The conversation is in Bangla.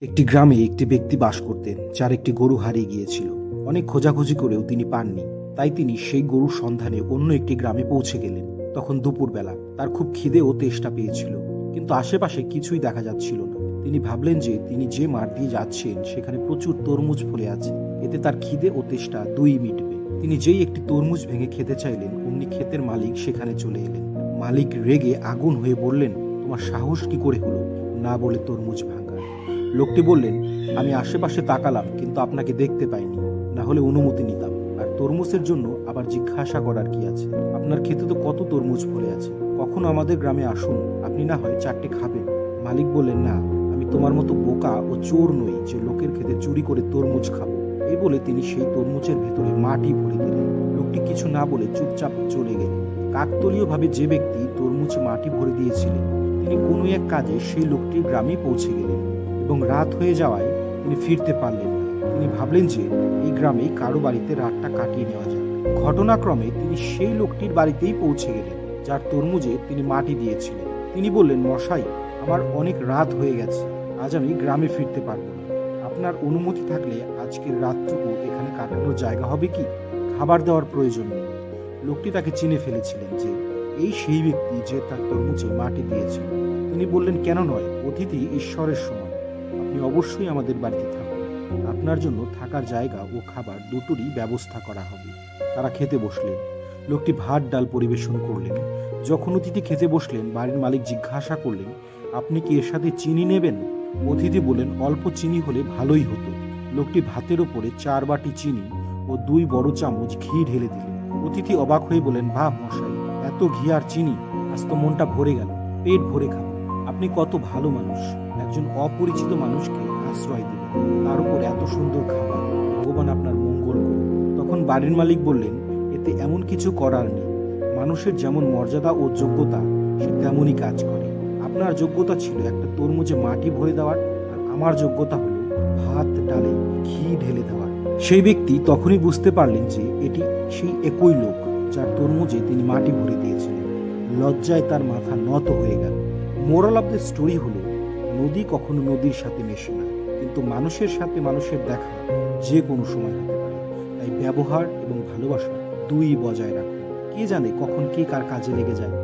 একটি গ্রামে একটি ব্যক্তি বাস করতেন যার একটি গরু হারিয়ে গিয়েছিল। অনেক খোঁজাখুঁজি করেও তিনি পাননি। তাই তিনি সেই গরুর সন্ধানে অন্য একটি গ্রামে পৌঁছে গেলেন। তখন দুপুরবেলা তার খুব খিদে ও তেষ্টা পেয়েছিল, কিন্তু আশেপাশে কিছুই দেখা যাচ্ছিল না। তিনি ভাবলেন যে তিনি যে মাঠ দিয়ে যাচ্ছেন সেখানে প্রচুর তরমুজ ফলে আছে, এতে তার খিদে ও তেষ্টা দুই মিটবে। তিনি যেই একটি তরমুজ ভেঙে খেতে চাইলেন, অমনি ক্ষেতের মালিক সেখানে চলে এলেন। মালিক রেগে আগুন হয়ে বললেন, তোমার সাহস কি করে হলো না বলে তরমুজ ভাঙার? লোকটি বললেন, আমি আশেপাশে তাকালাম কিন্তু আপনাকে দেখতে পাইনি, না হলে অনুমতি নিতাম। আর তরমুজের জন্য আবার জিজ্ঞাসা করার কি আছে? আপনার ক্ষেতে তো কত তরমুজ ফলে আছে, কখনো আমাদের গ্রামে আসুন, আপনি না হয় চারটে খাবেন। মালিক বললেন, না, আমি তোমার মতো বোকা ও চোর নই যে লোকের ক্ষেতে চুরি করে তরমুজ খাবো। এই বলে তিনি সেই তরমুজের ভেতরে মাটি ভরে দিলেন। লোকটি কিছু না বলে চুপচাপ চলে গেলেন। কাকতালীয়ভাবে যে ব্যক্তি তরমুজে মাটি ভরে দিয়েছিলেন, তিনি কোনো এক কাজে সেই লোকটির গ্রামে পৌঁছে গেলেন এবং রাত হয়ে যাওয়ায় তিনি ফিরতে পারলেন না। তিনি ভাবলেন যে এই গ্রামেই কারো বাড়িতে রাতটা কাটিয়ে নেওয়া যায়। ঘটনাক্রমে তিনি সেই লোকটির বাড়িতেই পৌঁছে গেলেন যার তরমুজে তিনি মাটি দিয়েছিলেন। তিনি বললেন, মশাই, আমার অনেক রাত হয়ে গেছে, আজ আমি গ্রামে ফিরতে পারবো না। আপনার অনুমতি থাকলে আজকের রাতটুকু এখানে কাটানোর জায়গা হবে কি? খাবার দেওয়ার প্রয়োজন নেই। লোকটি তাকে চিনে ফেলেছিলেন যে এই সেই ব্যক্তি যে তার তরমুজে মাটি দিয়েছিল। তিনি বললেন, কেন নয়, অতিথি ঈশ্বরের সমান, আপনি অবশ্যই আমাদের বাড়িতে থাকুন। আপনার জন্য থাকার জায়গা ও খাবার দুটোরই ব্যবস্থা করা হবে। তারা খেতে বসলেন। লোকটি ভাত ডাল পরিবেশন করলেন। যখন অতিথি খেতে বসলেন, বাড়ির মালিক জিজ্ঞাসা করলেন, আপনি কি এর সাথে চিনি নেবেন? অতিথি বলেন, অল্প চিনি হলে ভালোই হতো। লোকটি ভাতের ওপরে 4 বাটি চিনি ও 2 বড় চামচ ঘি ঢেলে দিলেন। অতিথি অবাক হয়ে বলেন, বাহ মশাই, এত ঘি আর চিনি, আজ তো মনটা ভরে গেল, পেট ভরে খাবো। আপনি কত ভালো মানুষ, একজন অপরিচিত মানুষকে আশ্রয় দিলেন, তার উপর এত সুন্দর খাবার, ভগবান আপনার মঙ্গল করুন। তখন বাড়ির মালিক বললেন, এতে এমন কিছু করার নেই, মানুষের যেমন মর্যাদা ও যোগ্যতা সে তেমনই কাজ করে। আপনার যোগ্যতা ছিল একটা তরমুজে মাটি ভরে দেওয়ার, আর আমার যোগ্যতা হলো ভাত ডালে ঘি ঢেলে দেওয়ার। সেই ব্যক্তি তখনই বুঝতে পারলেন যে এটি সেই একই লোক যার তরমুজে তিনি মাটি ভরে দিয়েছিলেন। লজ্জায় তার মাথা নত হয়ে গেল। মোরাল অফ দ্য স্টোরি হলো, নদী কখনো নদীর সাথে মেশে না, কিন্তু মানুষের সাথে মানুষের দেখা যে কোনো সময় হতে পারে। তাই ব্যবহার এবং ভালোবাসা দুই বজায় রাখুন। কে জানে কখন কে কার কাজে লেগে যায়।